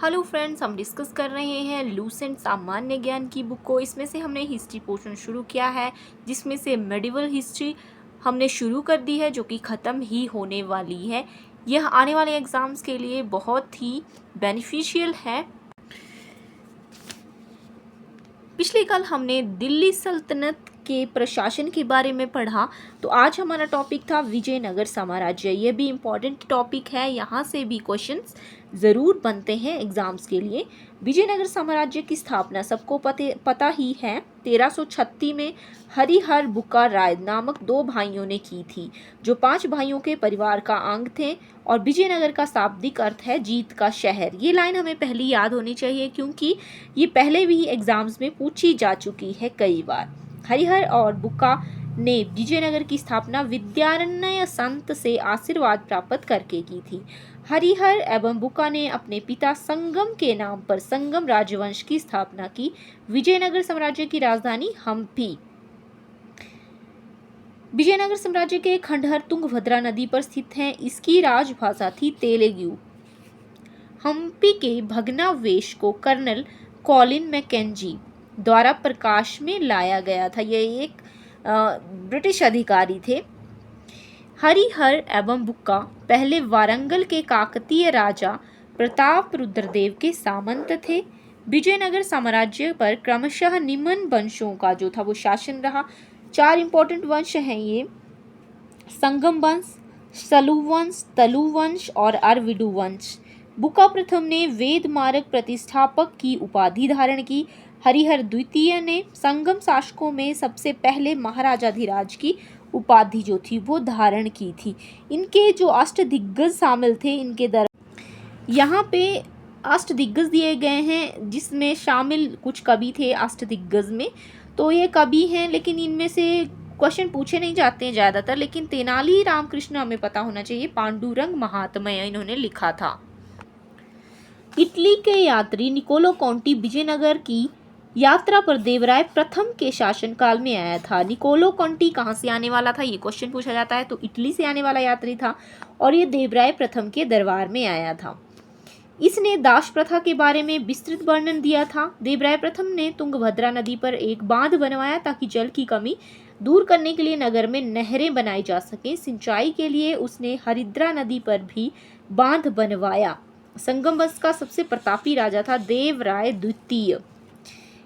Hello friends, हम discuss कर रहे हैं लूसेंट सामान्य ज्ञान की बुक को। इसमें से हमने हिस्ट्री पोर्शन शुरू किया है, जिसमें से मेडिवल हिस्ट्री हमने शुरू कर दी है, जो कि ख़त्म ही होने वाली है। यह आने वाले एग्ज़ाम्स के लिए बहुत ही बेनिफिशियल है। पिछले कल हमने दिल्ली सल्तनत के प्रशासन के बारे में पढ़ा, तो आज हमारा टॉपिक था विजयनगर साम्राज्य। यह भी इम्पॉर्टेंट टॉपिक है, यहाँ से भी क्वेश्चंस ज़रूर बनते हैं एग्जाम्स के लिए। विजयनगर साम्राज्य की स्थापना सबको पता ही है, 1336 में हरिहर बुक्का राय नामक 2 भाइयों ने की थी, जो 5 भाइयों के परिवार का अंग थे। और विजयनगर का शाब्दिक अर्थ है जीत का शहर। ये लाइन हमें पहली याद होनी चाहिए, क्योंकि ये पहले भी एग्जाम्स में पूछी जा चुकी है कई बार। हरिहर और बुक्का ने विजयनगर की स्थापना विद्यारण्य संत से आशीर्वाद प्राप्त करके की थी। हरिहर एवं बुक्का ने अपने पिता संगम के नाम पर संगम राजवंश की स्थापना की। विजयनगर साम्राज्य की राजधानी हम्पी। विजयनगर साम्राज्य के खंडहर तुंगभद्रा नदी पर स्थित हैं। इसकी राजभाषा थी तेलुगु। हम्पी के भग्नावशेष को कर्नल कॉलिन मैकेंजी द्वारा प्रकाश में लाया गया था। यह एक ब्रिटिश अधिकारी थे। हरिहर एवं बुक्का पहले वारंगल के काकतीय राजा प्रताप रुद्रदेव के सामंत थे। विजयनगर साम्राज्य पर क्रमशः निम्न वंशों का जो था वो शासन रहा। 4 इंपॉर्टेंट वंश हैं ये: संगम वंश, सलू वंश, तलु वंश और अरविडु वंश। बुक्का प्रथम ने वेद मार्ग प्रतिष्ठापक की उपाधि धारण की। हरिहर द्वितीय ने संगम शासकों में सबसे पहले महाराजाधिराज की उपाधि जो थी वो धारण की थी। इनके जो अष्टदिग्गज शामिल थे, इनके दर यहाँ पे अष्टदिग्गज दिए गए हैं, जिसमें शामिल कुछ कवि थे अष्टदिग्गज में। तो ये कवि हैं, लेकिन इनमें से क्वेश्चन पूछे नहीं जाते हैं ज़्यादातर। लेकिन तेनाली रामकृष्ण हमें पता होना चाहिए, पांडुरंग महात्म्य इन्होंने लिखा था। इटली के यात्री निकोलो कॉन्टी विजयनगर की यात्रा पर देवराय प्रथम के शासनकाल में आया था। निकोलो कॉन्टी कहाँ से आने वाला था, ये क्वेश्चन पूछा जाता है। तो इटली से आने वाला यात्री था और ये देवराय प्रथम के दरबार में आया था। इसने दास प्रथा के बारे में विस्तृत वर्णन दिया था। देवराय प्रथम ने तुंगभद्रा नदी पर एक बांध बनवाया, ताकि जल की कमी दूर करने के लिए नगर में नहरें बनाई जा सकें। सिंचाई के लिए उसने हरिद्रा नदी पर भी बांध बनवाया। संगम वंश का सबसे प्रतापी राजा था देवराय द्वितीय।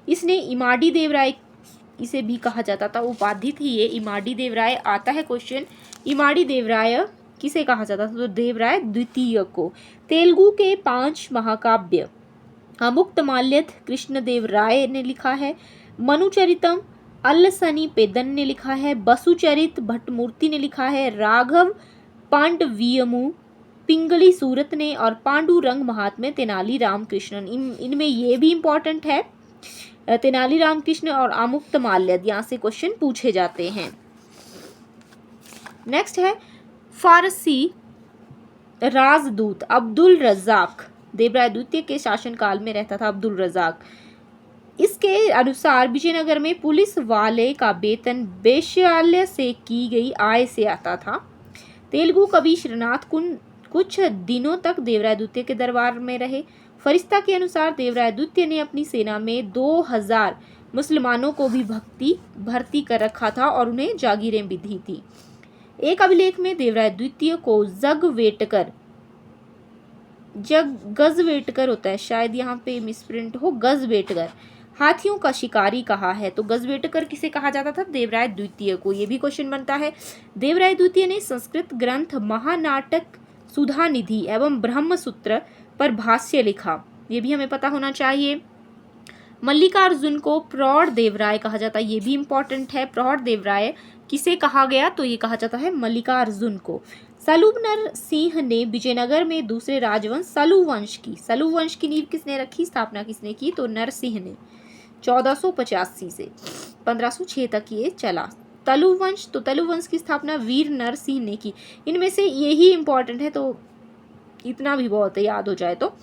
इसने इमाडी देवराय, इसे भी कहा जाता था, उपाधि थी ये इमाडी देवराय। आता है क्वेश्चन, इमाडी देवराय किसे कहा जाता था? तो देवराय द्वितीय को। तेलुगु के 5 महाकाव्य अमुक्तमाल्यद कृष्णदेव राय ने लिखा है। मनुचरितम अल्लसनी पेदन ने लिखा है। बसुचरित भट्टमूर्ति ने लिखा है। राघव पांडवियमु पिंगली सूरत ने, और पांडुरंग महात्म्य तेनाली रामकृष्णन। इनमें ये भी इम्पोर्टेंट है, तेनाली रामकृष्ण और अमुक्तमाल्यद, यहाँ से क्वेश्चन पूछे जाते हैं। नेक्स्ट है फारसी राजदूत अब्दुल रज़ाक। देवराय द्वितीय के शासनकाल में रहता था अब्दुल रज़ाक। इसके अनुसार विजयनगर में पुलिस वाले का वेतन वेश्यालय से की गई आय से आता था। तेलुगु कवि श्रीनाथ कुछ दिनों तक देवराय द्वितीय के दरबार में रहे। फरिश्ता के अनुसार देवराय द्वितीय ने अपनी सेना में 2000 मुसलमानों को भी भर्ती कर रखा था और उन्हें जागीरें भी दी थी। एक अभिलेख में देवराय द्वितीय को गजवेटकर होता है, शायद यहाँ पे मिसप्रिंट हो, गजवेटकर हाथियों का शिकारी कहा है। तो गजवेटकर किसे कहा जाता था? देवराय द्वितीय को। ये भी क्वेश्चन बनता है। देवराय द्वितीय ने संस्कृत ग्रंथ महानाटक सुधानिधि एवं ब्रह्मसूत्र पर भाष्य लिखा, ये भी हमें पता होना चाहिए। मल्लिकार्जुन को प्रौढ़ देवराय कहा जाता है, ये भी इम्पोर्टेंट है। प्रौढ़ देवराय किसे कहा गया? तो ये कहा जाता है मल्लिकार्जुन को। सलूनर सिंह ने विजयनगर में दूसरे राजवंश सलू वंश की नींव किसने रखी, स्थापना किसने की? तो नरसिंह ने। 1485 से 1506 तक ये चला। तलु वंश की स्थापना वीर नरसिंह ने की। इनमें से यही इम्पोर्टेंट है, तो इतना भी बहुत है, याद हो जाए तो।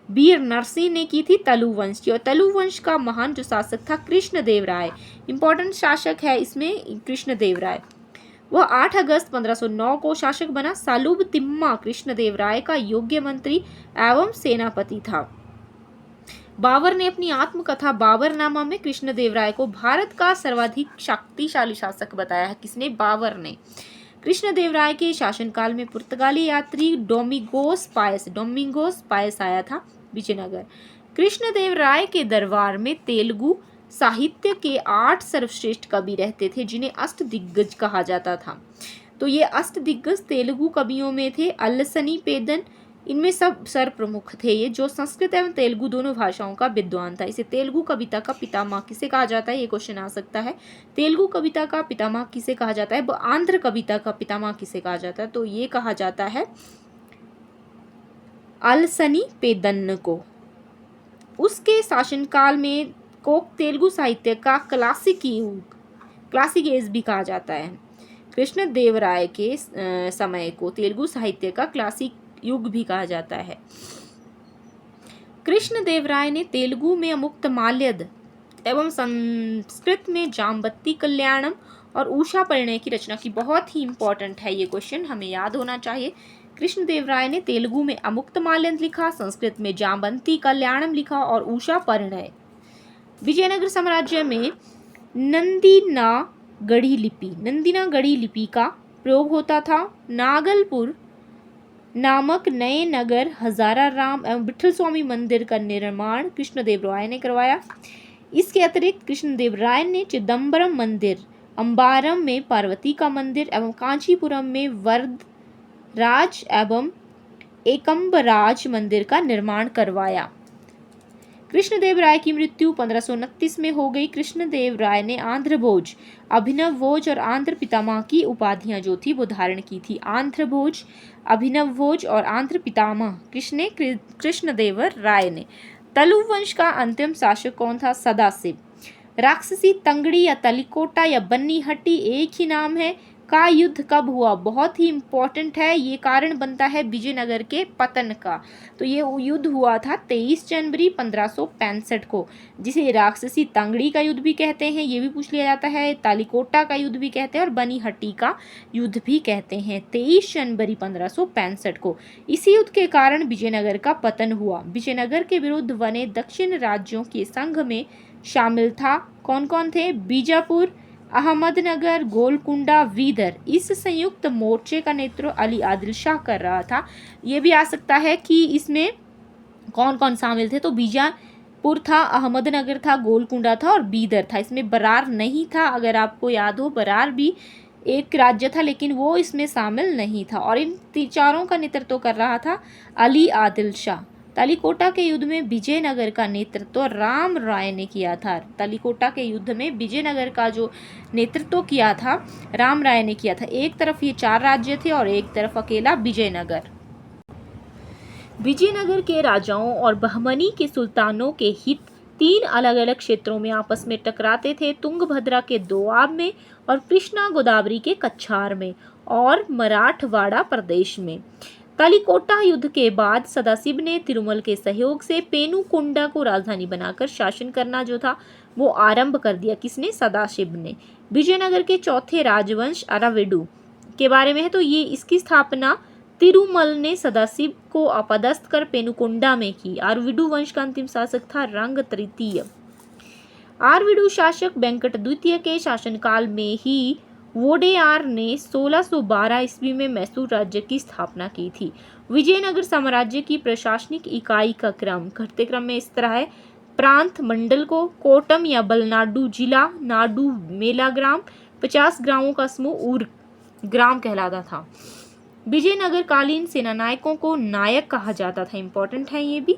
वीर नरसिंह ने की थी तलु वंश की। और तलु वंश का महान जो शासक था कृष्णदेव राय, इंपॉर्टेंट शासक है इसमें कृष्णदेव राय। वह 8 अगस्त 1509 को शासक बना। सालुब तिम्मा कृष्णदेव राय का योग्य मंत्री एवं सेनापति था। बाबर ने अपनी आत्मकथा बाबरनामा में कृष्णदेवराय को भारत का सर्वाधिक शक्तिशाली शासक बताया है। किसने? बाबर ने। कृष्णदेवराय के शासनकाल में पुर्तगाली यात्री डोमिंगोस पायस आया था विजयनगर। कृष्णदेवराय के दरबार में तेलुगु साहित्य के 8 सर्वश्रेष्ठ कवि रहते थे, जिन्हें अष्टदिग्गज कहा जाता था। तो ये अष्टदिग्गज तेलुगु कवियों में थे अल्लसनी पेदन, इनमें सब सर प्रमुख थे। ये जो संस्कृत एवं तेलुगु दोनों भाषाओं का विद्वान था। इसे तेलुगु कविता का पितामह किसे कहा जाता है? ये क्वेश्चन आ सकता है। तेलुगु कविता का पितामह किसे कहा जाता है? आंध्र कविता का पितामह किसे कहा जाता है? तो ये कहा जाता है अल्लसनी पेदन को। उसके शासनकाल में को तेलुगु साहित्य का क्लासिक एज भी कहा जाता है। कृष्णदेवराय के समय को तेलुगु साहित्य का क्लासिक युग भी कहा जाता है। कृष्णदेवराय ने तेलुगु में अमुक्तमाल्यद एवं संस्कृत में जाम्बत्ती कल्याणम और उषा परिणय की रचना की। बहुत ही इंपॉर्टेंट है ये क्वेश्चन, हमें याद होना चाहिए। कृष्णदेवराय ने तेलुगु में अमुक्तमाल्यद लिखा, संस्कृत में जाम्बत्ती कल्याणम लिखा और उषा परिणय। विजयनगर साम्राज्य में नंदीनागढ़ी लिपि का प्रयोग होता था। नागलपुर नामक नए नगर हजारा राम एवं विठल स्वामी मंदिर का निर्माण कृष्णदेवराय ने करवाया। इसके अतिरिक्त कृष्णदेवराय ने चिदम्बरम मंदिर, अंबारम में पार्वती का मंदिर एवं कांचीपुरम में वरदराज एवं एकम्बराज मंदिर का निर्माण करवाया। कृष्णदेवराय की मृत्यु 1529 में हो गई। कृष्णदेवराय ने आंध्र भोज, अभिनव भोज और आंध्र पितामह की उपाधियां जो थी वो धारण की थी। आंध्र भोज, अभिनव भोज और आंध्र पितामह कृष्णदेवराय ने। तलु वंश का अंतिम शासक कौन था? सदाशिव। राक्षसी तंगड़ी या तलिकोटा या बन्नीहट्टी एक ही नाम है का युद्ध कब हुआ? बहुत ही इंपॉर्टेंट है, ये कारण बनता है विजयनगर के पतन का। तो ये युद्ध हुआ था 23 जनवरी 1565 को, जिसे राक्षसी तंगड़ी का युद्ध भी कहते हैं, ये भी पूछ लिया जाता है। तालिकोटा का युद्ध भी कहते हैं और बनीहट्टी का युद्ध भी कहते हैं। 23 जनवरी 1565 को इसी युद्ध के कारण विजयनगर का पतन हुआ। विजयनगर के विरुद्ध बने दक्षिण राज्यों के संघ में शामिल था। कौन कौन थे? बीजापुर, अहमदनगर, गोलकुंडा, वीदर। इस संयुक्त मोर्चे का नेतृत्व अली आदिल शाह कर रहा था। ये भी आ सकता है कि इसमें कौन कौन शामिल थे, तो बीजापुर था, अहमदनगर था, गोलकुंडा था और बीदर था। इसमें बरार नहीं था, अगर आपको याद हो बरार भी एक राज्य था लेकिन वो इसमें शामिल नहीं था। और इन चारों का नेतृत्व कर रहा था अली आदिल शाह। तालिकोटा के युद्ध में विजयनगर का नेतृत्व राम राय ने किया था। तालिकोटा के युद्ध में विजयनगर का जो नेतृत्व किया था राम राय ने किया था। एक तरफ ये 4 राज्य थे और एक तरफ अकेला विजयनगर। विजयनगर के राजाओं और बहमनी के सुल्तानों के हित 3 अलग अलग क्षेत्रों में आपस में टकराते थे। तुंगभद्रा के दोआब में और कृष्णा गोदावरी के कच्छार में और मराठवाड़ा प्रदेश में। तालिकोटा युद्ध के बाद सदाशिव ने तिरुमल के सहयोग से पेनुकोंडा को राजधानी बनाकर शासन करना जो था वो आरंभ कर दिया। किसने? सदाशिव ने। विजयनगर के चौथे राजवंश अराविडु के बारे में है, तो ये इसकी स्थापना तिरुमल ने सदाशिव को अपदस्थ कर पेनुकोंडा में की। अराविडु वंश का अंतिम शासक था रंग तृतीय। अराविडु शासक वेंकट द्वितीय के शासनकाल में ही वोडेयार ने 1612 ईस्वी में मैसूर राज्य की स्थापना की थी। विजयनगर साम्राज्य की प्रशासनिक इकाई का क्रम घटते क्रम में इस तरह है। प्रांत मंडल को कोटम या बलनाडु, जिला नाडु, मेला ग्राम, 50 ग्रामों का समूह ऊर ग्राम कहलाता था। विजयनगर कालीन सेना नायकों को नायक कहा जाता था। इंपॉर्टेंट है ये भी।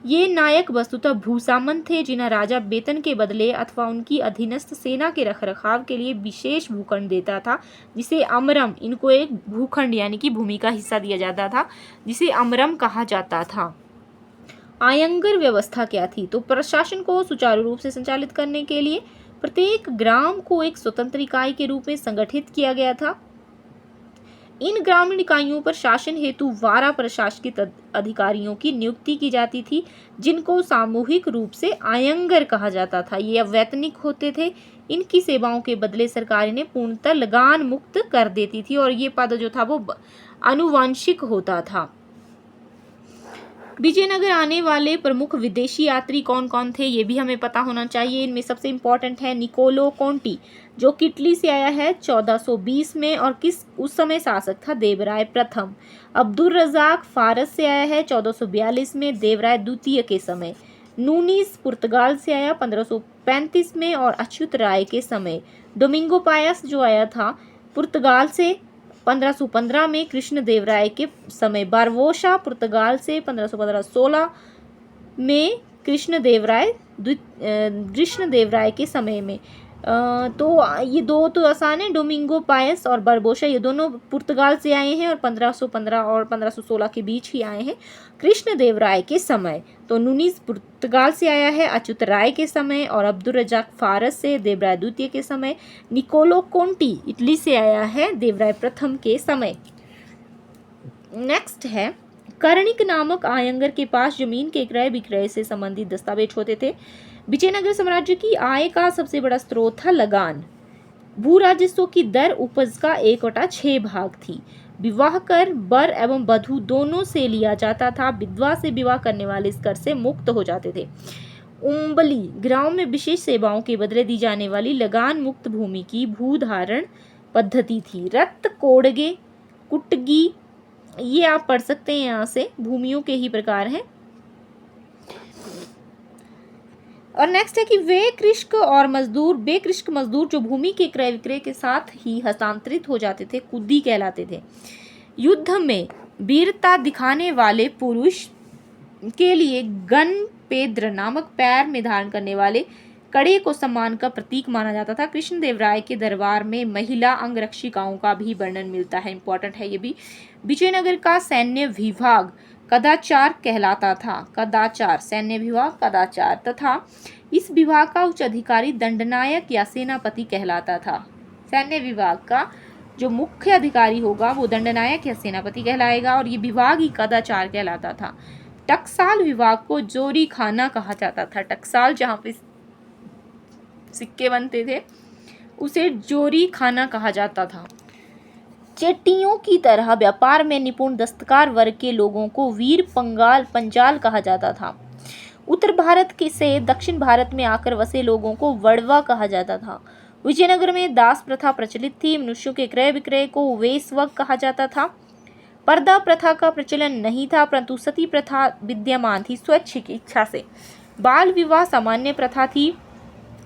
ये नायक वस्तुतः भूसामंत थे, जिन्हें राजा वेतन के बदले अथवा उनकी अधीनस्थ सेना के रखरखाव के लिए विशेष भूखंड देता था, जिसे अमरम, इनको एक भूखंड यानी कि भूमि का हिस्सा दिया जाता था, जिसे अमरम कहा जाता था। आयंगर व्यवस्था क्या थी? तो प्रशासन को सुचारू रूप से संचालित करने के लिए प्रत्येक ग्राम को एक स्वतंत्र इकाई के रूप में संगठित किया गया था। इन ग्रामीण इकाइयों पर शासन हेतु 12 प्रशासकीय अधिकारियों की नियुक्ति की जाती थी, जिनको सामूहिक रूप से आयंगर कहा जाता था। ये अवैतनिक होते थे। इनकी सेवाओं के बदले सरकार ने पूर्णतः लगान मुक्त कर देती थी और ये पद जो था वो आनुवंशिक होता था। विजयनगर आने वाले प्रमुख विदेशी यात्री कौन कौन थे, ये भी हमें पता होना चाहिए। इनमें सबसे इम्पोर्टेंट है निकोलो कोंटी, जो कि इटली से आया है 1420 में और उस समय शासक था देवराय प्रथम। अब्दुल रजाक फारस से आया है 1442 में देवराय द्वितीय के समय। नूनीस पुर्तगाल से आया 1535 में और अच्युत राय के समय। डोमिंगो पायस जो आया था पुर्तगाल से 1515 में कृष्ण देवराय के समय। बारबोसा पुर्तगाल से 1515-16 में कृष्ण देवराय के समय में। तो ये दो तो आसान है, डोमिंगो पायस और बारबोसा, ये दोनों पुर्तगाल से आए हैं और 1515 और 1516 के बीच ही आए हैं कृष्ण देवराय के समय। तो नूनीस पुर्तगाल से आया है अच्युत राय के समय और अब्दुल रजाक फारस से देवराय द्वितीय के समय। निकोलो कोंटी इटली से आया है देवराय प्रथम के समय। नेक्स्ट है, कर्णिक नामक आयंगर के पास जमीन के क्रय विक्रय से संबंधित दस्तावेज होते थे। विजयनगर साम्राज्य की आय का सबसे बड़ा स्रोत था लगान। भू राजस्व की दर उपज का 1/6 भाग थी। विवाह कर वर एवं वधू दोनों से लिया जाता था। विधवा से विवाह करने वाले इस कर से मुक्त हो जाते थे। उम्बली ग्राम में विशेष सेवाओं के बदले दी जाने वाली लगान मुक्त भूमि की भूधारण पद्धति थी। रक्त कोडगे कुटगी, ये आप पढ़ सकते हैं, यहाँ से भूमियों के ही प्रकार हैं। और नेक्स्ट है कि बेकृषक मजदूर जो भूमि के क्रय विक्रय के साथ ही हस्तांतरित हो जाते थे कुद्दी कहलाते थे। युद्ध में वीरता दिखाने वाले पुरुष के लिए गणपेद्र नामक पैर में धारण करने वाले कड़े को सम्मान का प्रतीक माना जाता था। कृष्णदेवराय के दरबार में महिला अंगरक्षिकाओं का भी वर्णन मिलता है, इंपॉर्टेंट है ये भी। विजयनगर का सैन्य विभाग कदाचार कहलाता था। कदाचार, सैन्य विभाग कदाचार, तथा इस विभाग का उच्च अधिकारी दंडनायक या सेनापति कहलाता था। सैन्य विभाग का जो मुख्य अधिकारी होगा वो दंडनायक या सेनापति कहलाएगा और ये विभाग ही कदाचार कहलाता था। टकसाल विभाग को जोरी खाना कहा जाता था। टकसाल जहाँ पे सिक्के बनते थे उसे जोरी खाना कहा जाता था। चेट्टियों की तरह व्यापार में निपुण दस्तकार वर्ग के लोगों को वीर पंजाल कहा जाता था। उत्तर भारत से दक्षिण भारत में आकर वसे लोगों को वड़वा कहा जाता था। विजयनगर में दास प्रथा प्रचलित थी। मनुष्यों के क्रय विक्रय को वेश्वक कहा जाता था। पर्दा प्रथा का प्रचलन नहीं था, परंतु सती प्रथा विद्यमान थी स्वैच्छिक इच्छा से। बाल विवाह सामान्य प्रथा थी।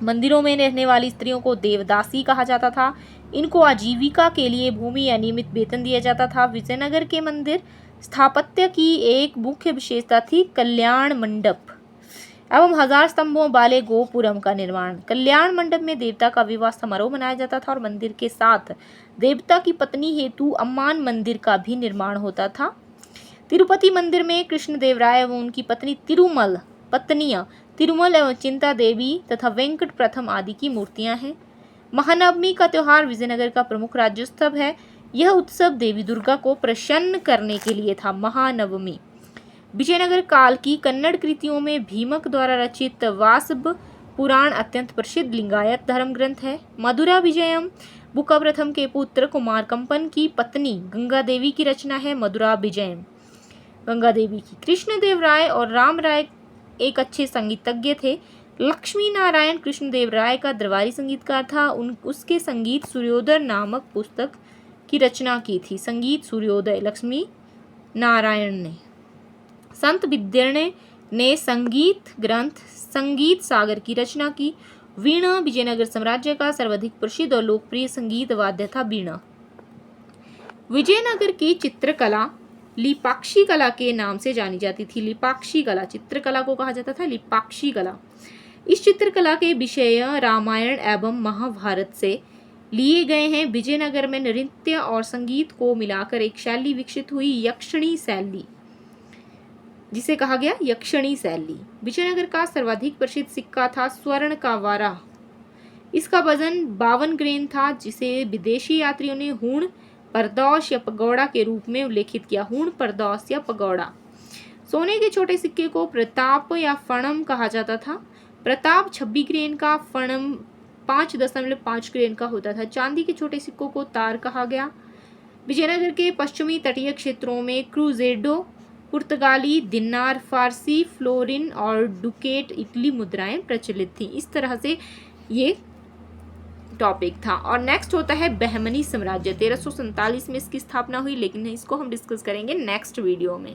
मंदिरों में रहने वाली स्त्रियों को देवदासी कहा जाता था। इनको आजीविका के लिए भूमि या नियमित वेतन दिया जाता था। विजयनगर के मंदिर स्थापत्य की एक मुख्य विशेषता थी कल्याण मंडप एवं 1000 स्तंभों वाले गोपुरम का निर्माण। कल्याण मंडप में देवता का विवाह समारोह मनाया जाता था और मंदिर के साथ देवता की पत्नी हेतु अम्मान मंदिर का भी निर्माण होता था। तिरुपति मंदिर में कृष्णदेवराय एवं उनकी पत्नी तिरुमल एवं चिंता देवी तथा वेंकट प्रथम आदि की मूर्तियां हैं। महानवमी का त्योहार विजयनगर का प्रमुख राज्योत्सव है। यह उत्सव देवी दुर्गा को प्रसन्न करने के लिए था। महानवमी। विजयनगर काल की कन्नड़ कृतियों में भीमक द्वारा रचित वासव पुराण अत्यंत प्रसिद्ध लिंगायत धर्म ग्रंथ है। मधुरा विजयम बुका प्रथम के पुत्र कुमार कंपन की पत्नी गंगा देवी की रचना है। मधुरा विजयम गंगा देवी की। कृष्णदेव राय और राम राय एक अच्छे संगीतज्ञ थे। लक्ष्मी नारायण कृष्णदेव राय का दरबारी संगीतकार था। उसके संगीत सूर्योदय नामक पुस्तक की रचना की थी। संगीत सूर्योदय लक्ष्मी नारायण ने। संत विद्यर्णय ने संगीत ग्रंथ संगीत सागर की रचना की। वीणा विजयनगर साम्राज्य का सर्वाधिक प्रसिद्ध और लोकप्रिय संगीत वाद्य था वीणा। विजयनगर की चित्रकला लिपाक्षी कला के नाम से जानी जाती थी। लिपाक्षी कला, चित्रकला को कहा जाता था लिपाक्षी कला। इस चित्रकला के विषय रामायण एवं महाभारत से लिए गए हैं। विजयनगर में नृत्य और संगीत को मिलाकर एक शैली विकसित हुई, यक्षिणी शैली, जिसे कहा गया यक्षिणी शैली। विजयनगर का सर्वाधिक प्रसिद्ध सिक्का था स्वर्ण का वारा। इसका वजन 52 ग्रेन था, जिसे विदेशी यात्रियों ने हूण, परदौश या पगौड़ा के रूप में उल्लेखित किया। हूण, परदौश या पगौड़ा। सोने के छोटे सिक्के को प्रताप या फणम कहा जाता था। प्रताप 26 ग्रेन का, फणम 5.5 ग्रेन का होता था। चांदी के छोटे सिक्कों को तार कहा गया। विजयनगर के पश्चिमी तटीय क्षेत्रों में क्रूजेडो पुर्तगाली दिनार, फारसी फ्लोरिन और डुकेट इटली मुद्राएं प्रचलित थी। इस तरह से ये टॉपिक था। और नेक्स्ट होता है बहमनी साम्राज्य। 1347 में इसकी स्थापना हुई, लेकिन इसको हम डिस्कस करेंगे नेक्स्ट वीडियो में।